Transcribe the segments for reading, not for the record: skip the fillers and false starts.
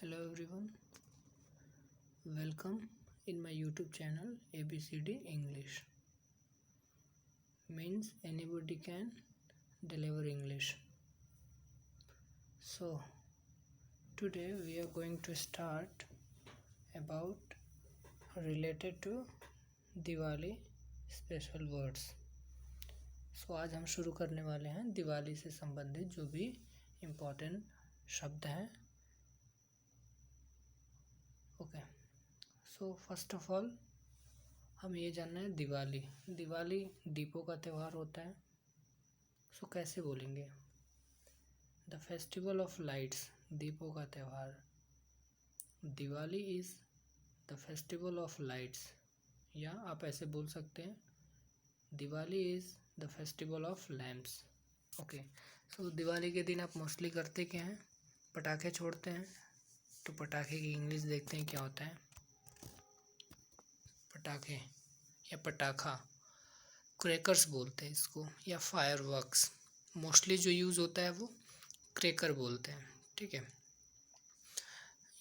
Hello everyone, welcome in my YouTube channel ABCD English. Means anybody can deliver English. So today we are going to start about related to Diwali special words. So आज हम शुरू करने वाले हैं दिवाली से संबंधित जो भी इम्पोर्टेंट शब्द हैं. Okay, so first of all हम ये जानना है दिवाली दीपों का त्यौहार होता है. सो कैसे बोलेंगे? द फेस्टिवल ऑफ लाइट्स, दीपों का त्यौहार. Diwali is the festival of lights, या आप ऐसे बोल सकते हैं Diwali is the festival of lamps. Okay, so Diwali के दिन आप मोस्टली करते क्या हैं? पटाखे छोड़ते हैं. तो पटाखे की इंग्लिश देखते हैं क्या होता है. पटाखे या पटाखा, क्रैकर्स बोलते हैं इसको, या फायरवर्क्स. मोस्टली जो यूज़ होता है वो क्रैकर बोलते हैं. ठीक है,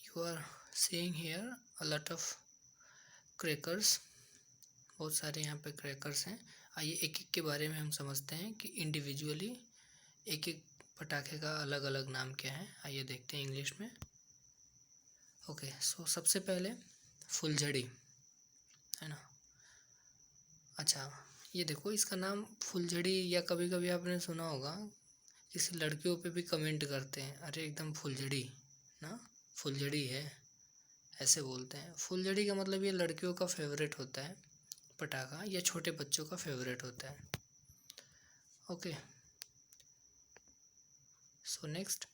you are seeing here a lot of crackers. बहुत सारे यहाँ पे क्रैकर्स हैं. आइए एक एक के बारे में हम समझते हैं कि इंडिविजुअली एक एक पटाखे का अलग अलग नाम क्या है. आइए देखते हैं इंग्लिश में. ओके, सो सबसे पहले फुलझड़ी है ना. अच्छा, ये देखो इसका नाम फुलझड़ी, या कभी कभी आपने सुना होगा किसी लड़कियों पे भी कमेंट करते हैं, अरे एकदम फुलझड़ी ना, फुलझड़ी है, ऐसे बोलते हैं. फुलझड़ी का मतलब ये लड़कियों का फेवरेट होता है पटाखा, या छोटे बच्चों का फेवरेट होता है. ओके, सो नेक्स्ट,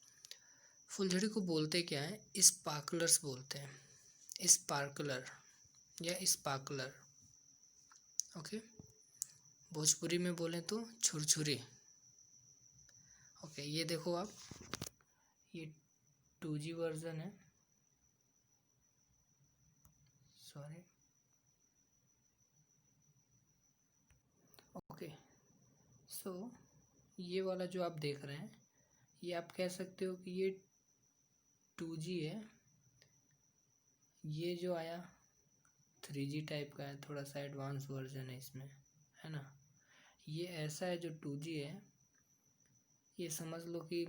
फुलझड़ी को बोलते क्या है? स्पार्कलर्स बोलते हैं. स्पार्कलर या स्पार्कलर. ओके, भोजपुरी में बोलें तो छुरछुरी. ओके, ये देखो आप, ये 2G वर्जन है. सॉरी. ओके, सो ये वाला जो आप देख रहे हैं, ये आप कह सकते हो कि ये 2G है. ये जो आया 3G टाइप का है, थोड़ा सा एडवांस वर्जन है इसमें, है ना. ये ऐसा है जो 2G है, ये समझ लो कि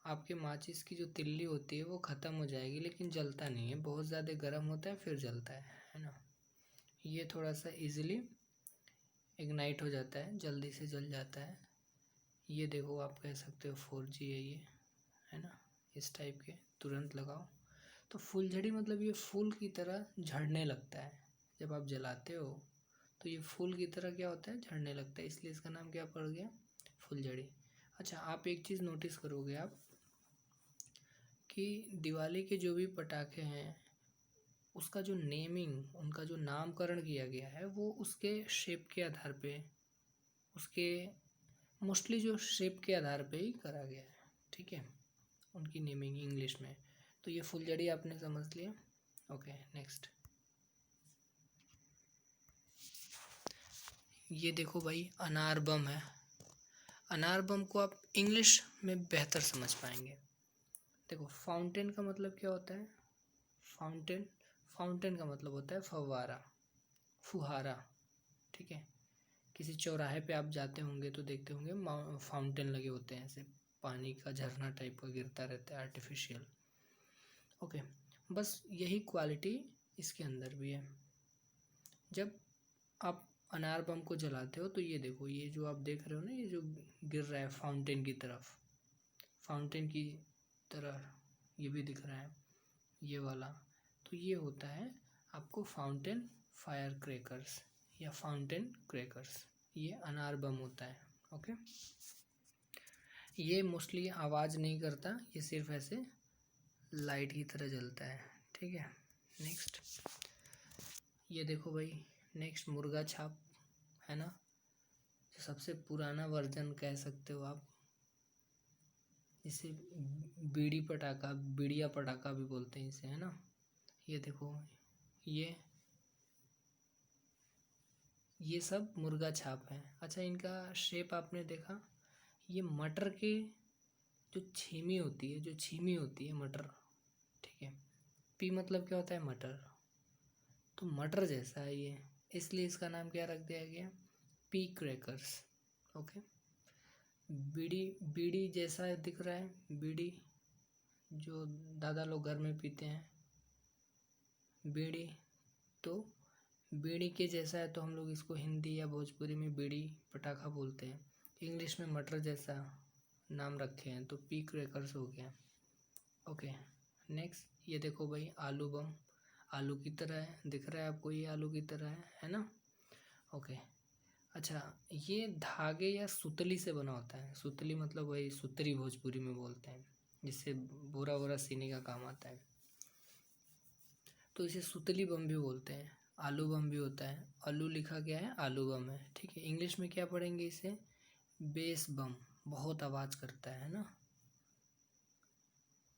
आपके माचिस की जो तिल्ली होती है वो ख़त्म हो जाएगी, लेकिन जलता नहीं है. बहुत ज़्यादा गर्म होता है फिर जलता है ना. ये थोड़ा सा इजीली इग्नाइट हो जाता है, जल्दी से जल जाता है. ये देखो आप कह सकते हो 4G है ये, है ना. इस टाइप के तुरंत लगाओ तो फुलझड़ी मतलब ये फूल की तरह झड़ने लगता है. जब आप जलाते हो तो ये फूल की तरह क्या होता है, झड़ने लगता है, इसलिए इसका नाम क्या पड़ गया? फुलझड़ी. अच्छा, आप एक चीज़ नोटिस करोगे आप कि दिवाली के जो भी पटाखे हैं उसका जो नेमिंग, उनका जो नामकरण किया गया है वो उसके शेप के आधार पे, उसके मोस्टली जो शेप के आधार पे ही करा गया है. ठीक है, उनकी नेमिंग इंग्लिश में. तो ये फुलझड़ी आपने समझ लिया. Okay, next. ये देखो भाई, अनार बम है. अनार बम को आप इंग्लिश में बेहतर समझ पाएंगे. देखो, फाउंटेन का मतलब क्या होता है? फाउंटेन का मतलब होता है फव्वारा, फुहारा. ठीक है, किसी चौराहे पे आप जाते होंगे तो देखते होंगे फाउंटेन लगे होते हैं, ऐसे पानी का झरना टाइप का गिरता रहता है, आर्टिफिशियल. ओके, बस यही क्वालिटी इसके अंदर भी है. जब आप अनार बम को जलाते हो तो ये देखो, ये जो आप देख रहे हो ना, ये जो गिर रहा है फाउंटेन की तरफ, फाउंटेन की तरह ये भी दिख रहा है, ये वाला. तो ये होता है आपको फाउंटेन फायर क्रैकर्स या फाउंटेन क्रैकर्स. ये अनार बम होता है. ओके, ये मोस्टली आवाज़ नहीं करता, ये सिर्फ ऐसे लाइट की तरह जलता है. ठीक है, नेक्स्ट. ये देखो भाई, नेक्स्ट मुर्गा छाप है ना, सबसे पुराना वर्जन कह सकते हो आप. इसे बीड़िया पटाखा भी बोलते हैं इसे, है ना. ये देखो, ये सब मुर्गा छाप है. अच्छा, इनका शेप आपने देखा, ये मटर के जो छीमी होती है मटर, ठीक है, पी मतलब क्या होता है? मटर। तो मटर जैसा है ये, इसलिए इसका नाम क्या रख दिया गया? P crackers. ओके। बीड़ी, बीड़ी जैसा दिख रहा है, बीड़ी जो दादा लोग घर में पीते हैं, बीड़ी। तो बीड़ी के जैसा है तो हम लोग इसको हिंदी या भोजपुरी में बीड़ी पटाखा बोलते हैं। इंग्लिश में मटर जैसा नाम रखे हैं तो पी क्रैकर्स हो गया। ओके। नेक्स्ट ये देखो भाई, आलू बम। आलू की तरह है, दिख रहा है आपको? ये आलू की तरह है ना? ओके। अच्छा, ये धागे या सुतली से बना होता है। सुतली मतलब वही सुतरी भोजपुरी में बोलते हैं, जिससे बोरा वोरा सीने का काम आता है। तो इसे सुतली बम भी बोलते हैं। आलू बम भी होता है। आलू लिखा गया है, आलू बम है, ठीक है। इंग्लिश में क्या पढ़ेंगे इसे? बेस बम। बहुत आवाज़ करता है ना?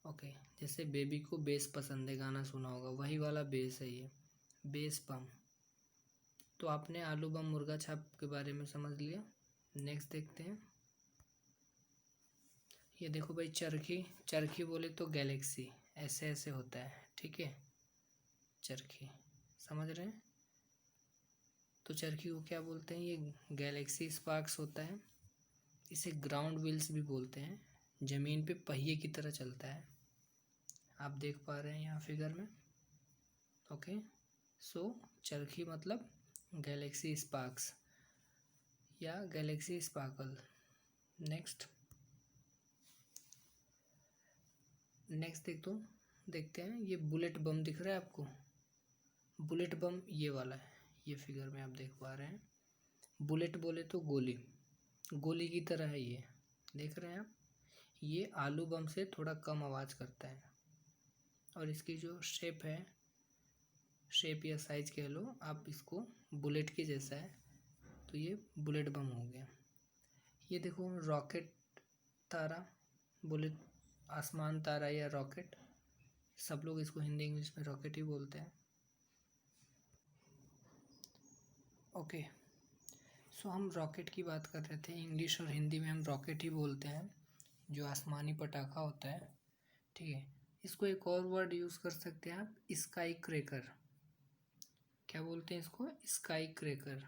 ओके। जैसे बेबी को बेस पसंद है, गाना सुना होगा, वही वाला बेस है ये, बेस बम। तो आपने आलू बम मुर्गा छाप के बारे में समझ लिया। नेक्स्ट देखते हैं। ये देखो भाई, चरखी। चरखी बोले तो गैलेक्सी, ऐसे ऐसे होता है, ठीक है। चरखी समझ रहे हैं? तो चरखी को क्या बोलते हैं? ये गैलेक्सी स्पार्क्स होता है। इसे ग्राउंड व्हील्स भी बोलते हैं। ज़मीन पे पहिए की तरह चलता है, आप देख पा रहे हैं यहाँ फिगर में। ओके। सो चरखी मतलब गैलेक्सी स्पार्क्स या गैलेक्सी स्पार्कल। नेक्स्ट देखते हैं। ये बुलेट बम दिख रहा है आपको? बुलेट बम ये वाला है, ये फिगर में आप देख पा रहे हैं। बुलेट बोले तो गोली, गोली की तरह है ये, देख रहे हैं आप? ये आलू बम से थोड़ा कम आवाज़ करता है, और इसकी जो शेप है, शेप या साइज कह लो आप, इसको बुलेट के जैसा है, तो ये बुलेट बम हो गया। ये देखो, रॉकेट तारा, बुलेट आसमान तारा या रॉकेट, सब लोग इसको हिंदी इंग्लिश में रॉकेट ही बोलते हैं। ओके। सो हम रॉकेट की बात कर रहे थे, इंग्लिश और हिंदी में हम रॉकेट ही बोलते हैं, जो आसमानी पटाखा होता है, ठीक है। इसको एक और वर्ड यूज़ कर सकते हैं आप, स्काई क्रैकर। क्या बोलते हैं इसको? स्काई क्रैकर,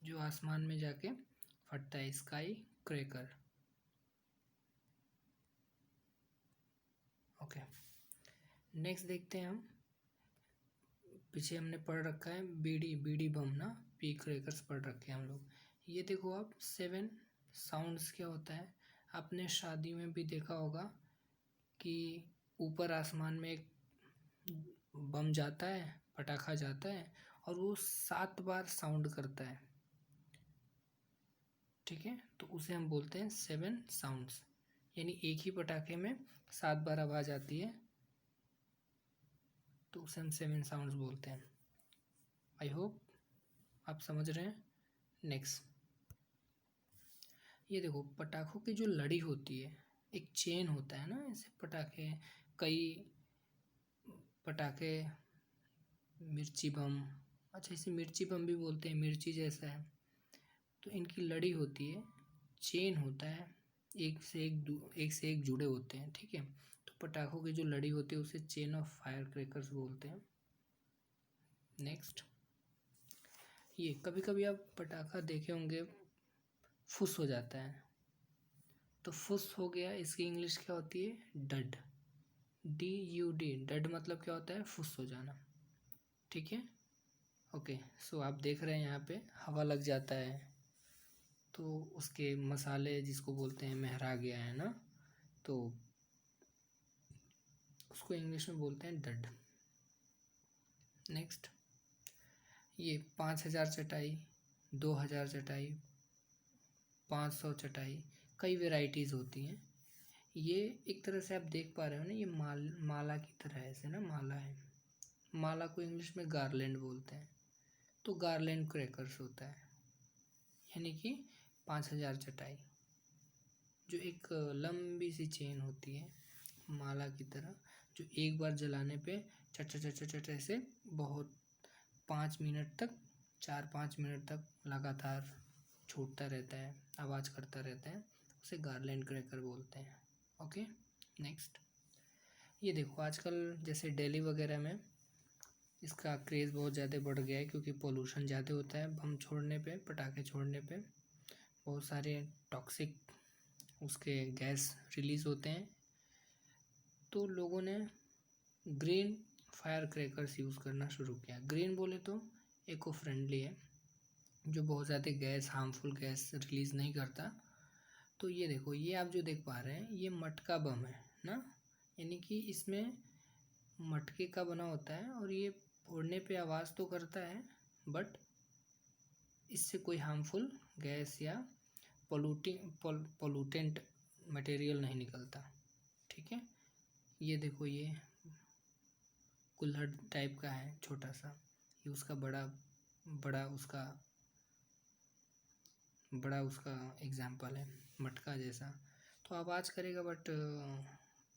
जो आसमान में जाके फटता है, स्काई क्रैकर। ओके। नेक्स्ट देखते हैं हम। पीछे हमने पढ़ रखा है बीड़ी, बीड़ी बम ना, पी क्रैकर्स पढ़ रखे हैं हम लोग। ये देखो आप, 7 साउंड्स क्या होता है? आपने शादी में भी देखा होगा कि ऊपर आसमान में एक बम जाता है, पटाखा जाता है, और वो 7 बार साउंड करता है, ठीक है। तो उसे हम बोलते हैं 7 साउंड्स, यानी एक ही पटाखे में 7 बार आवाज़ आती है, तो उसे हम 7 साउंड्स बोलते हैं। आई होप आप समझ रहे हैं। नेक्स्ट ये देखो, पटाखों की जो लड़ी होती है, एक चेन होता है ना, ऐसे पटाखे, कई पटाखे, मिर्ची बम, अच्छा इसे मिर्ची बम भी बोलते हैं, मिर्ची जैसा है। तो इनकी लड़ी होती है, चेन होता है, एक से एक जुड़े होते हैं, ठीक है। तो पटाखों की जो लड़ी होती है उसे चेन ऑफ फायर क्रैकर्स बोलते हैं। नेक्स्ट, ये कभी कभी आप पटाखा देखे होंगे, फुस हो जाता है, तो फुस हो गया, इसकी इंग्लिश क्या होती है? डड। DUD, डड मतलब क्या होता है? फुस हो जाना, ठीक है। ओके। सो आप देख रहे हैं यहाँ पे हवा लग जाता है, तो उसके मसाले जिसको बोलते हैं महरा गया है ना, तो उसको इंग्लिश में बोलते हैं डड। नेक्स्ट, ये 5000 चटाई, 2000 चटाई, 500 चटाई, कई वेराइटीज़ होती हैं। ये एक तरह से आप देख पा रहे हो ना, ये माला की तरह है, ऐसे ना माला है। माला को इंग्लिश में गार्लैंड बोलते हैं, तो गार्लैंड क्रैकर्स होता है, यानी कि 5000 चटाई, जो एक लंबी सी चेन होती है माला की तरह, जो एक बार जलाने पे चट चट चट चट ऐसे बहुत 5 मिनट तक, 4-5 मिनट तक लगातार छूटता रहता है, आवाज़ करता रहता है, उसे गार्लैंड क्रैकर बोलते हैं। ओके। नेक्स्ट, ये देखो आजकल जैसे दिल्ली वगैरह में इसका क्रेज़ बहुत ज़्यादा बढ़ गया है, क्योंकि पोल्यूशन ज़्यादा होता है। बम छोड़ने पे, पटाखे छोड़ने पे बहुत सारे टॉक्सिक उसके गैस रिलीज़ होते हैं। तो लोगों ने ग्रीन फायर क्रैकर्स यूज़ करना शुरू किया। ग्रीन बोले तो इको फ्रेंडली है, जो बहुत ज़्यादा गैस, हार्मफुल गैस रिलीज़ नहीं करता। तो ये देखो, ये आप जो देख पा रहे हैं ये मटका बम है ना, यानी कि इसमें मटके का बना होता है और ये फोड़ने पे आवाज़ तो करता है, बट इससे कोई हार्मफुल गैस या पोल्यूटेंट मटेरियल नहीं निकलता। ठीक है, ये देखो ये कुल्हड़ टाइप का है छोटा सा, ये उसका बड़ा उसका एग्जाम्पल है मटका जैसा। तो आवाज़ करेगा, बट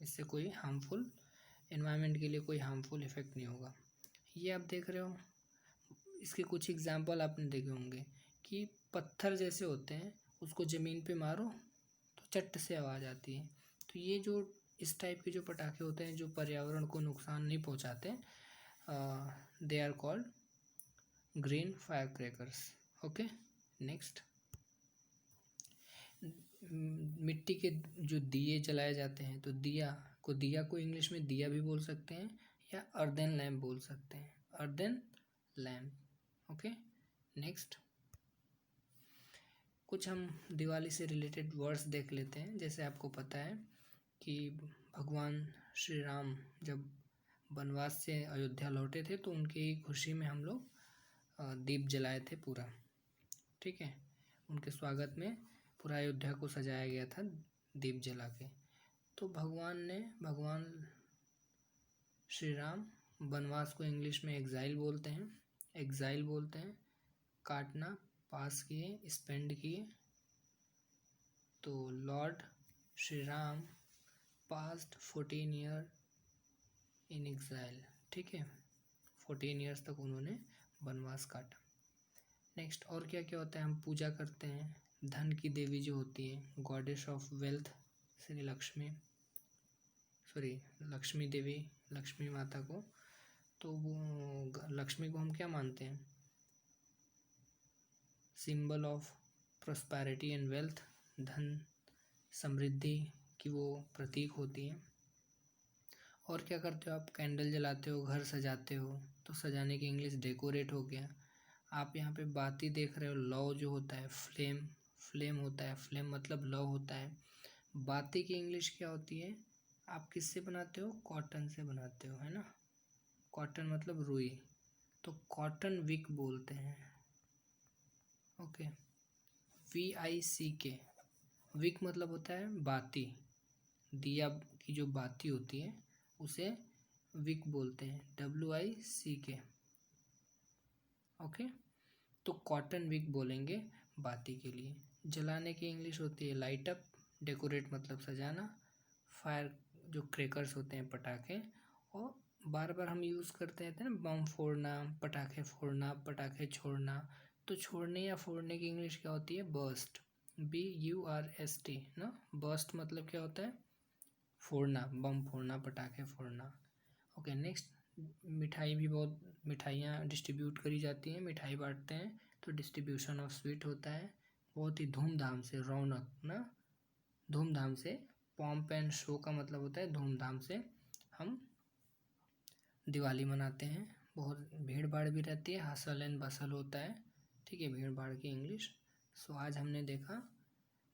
इससे कोई हार्मफुल, एनवायरनमेंट के लिए कोई हार्मफुल इफ़ेक्ट नहीं होगा। ये आप देख रहे हो, इसके कुछ एग्जाम्पल आपने देखे होंगे कि पत्थर जैसे होते हैं, उसको ज़मीन पे मारो तो चट से आवाज़ आती है। तो ये जो इस टाइप के जो पटाखे होते हैं जो पर्यावरण को नुकसान नहीं पहुंचाते, they are called green fire crackers. Okay, next, मिट्टी के जो दिए जलाए जाते हैं, तो दिया को इंग्लिश में दिया भी बोल सकते हैं या अर्दन लैम्प बोल सकते हैं, अर्दन लैम्प। ओके, नेक्स्ट कुछ हम दिवाली से रिलेटेड वर्ड्स देख लेते हैं। जैसे आपको पता है कि भगवान श्री राम जब वनवास से अयोध्या लौटे थे, तो उनकी खुशी में हम लोग दीप जलाए थे पूरा। ठीक है, उनके स्वागत में पूरा अयोध्या को सजाया गया था दीप जला के। तो भगवान श्री राम वनवास को इंग्लिश में एग्जाइल बोलते हैं। काटना, पास किए, स्पेंड किए। तो Lord Shri Ram past 14 year in exile. ठीक है, 14 ईयर्स तक उन्होंने वनवास काटा। नेक्स्ट, और क्या क्या होता है, हम पूजा करते हैं धन की देवी जो होती है, goddess of wealth, Shri Lakshmi Devi, Lakshmi माता को। तो वो लक्ष्मी को हम क्या मानते हैं, symbol of prosperity and wealth, धन समृद्धि की वो प्रतीक होती है। और क्या करते हो आप, कैंडल जलाते हो, घर सजाते हो। तो सजाने की इंग्लिश डेकोरेट हो गया। आप यहाँ पे बाती देख रहे हो, लौ जो होता है, फ्लेम होता है, फ्लेम मतलब लौ होता है। बाती की इंग्लिश क्या होती है, आप किससे बनाते हो, कॉटन से बनाते हो, है ना। कॉटन मतलब रुई, तो कॉटन विक बोलते हैं। ओके, VICK, विक मतलब होता है बाती, दिया की जो बाती होती है उसे विक बोलते हैं, WICK। ओके, तो कॉटन विक बोलेंगे बाती के लिए। जलाने की इंग्लिश होती है लाइट अप, डेकोरेट मतलब सजाना, फायर जो क्रैकर्स होते हैं पटाखे, और बार बार हम यूज़ करते रहते हैं ना, बम फोड़ना, पटाखे छोड़ना। तो छोड़ने या फोड़ने की इंग्लिश क्या होती है, बर्स्ट, BURST ना। बर्स्ट मतलब क्या होता है, फोड़ना, बम फोड़ना, पटाखे फोड़ना। ओके, नेक्स्ट, मिठाइयाँ डिस्ट्रीब्यूट करी जाती हैं, मिठाई बांटते हैं, तो डिस्ट्रीब्यूशन ऑफ स्वीट होता है। बहुत ही धूमधाम से, रौनक ना, धूमधाम से, पॉम्प एंड शो का मतलब होता है धूमधाम से हम दिवाली मनाते हैं। बहुत भीड़ भाड़ भी रहती है, हसल एंड बसल होता है। ठीक है, भीड़ भाड़ की इंग्लिश। सो आज हमने देखा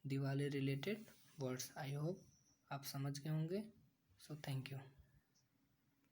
Diwali related words. I hope आप समझ गए होंगे। So thank you.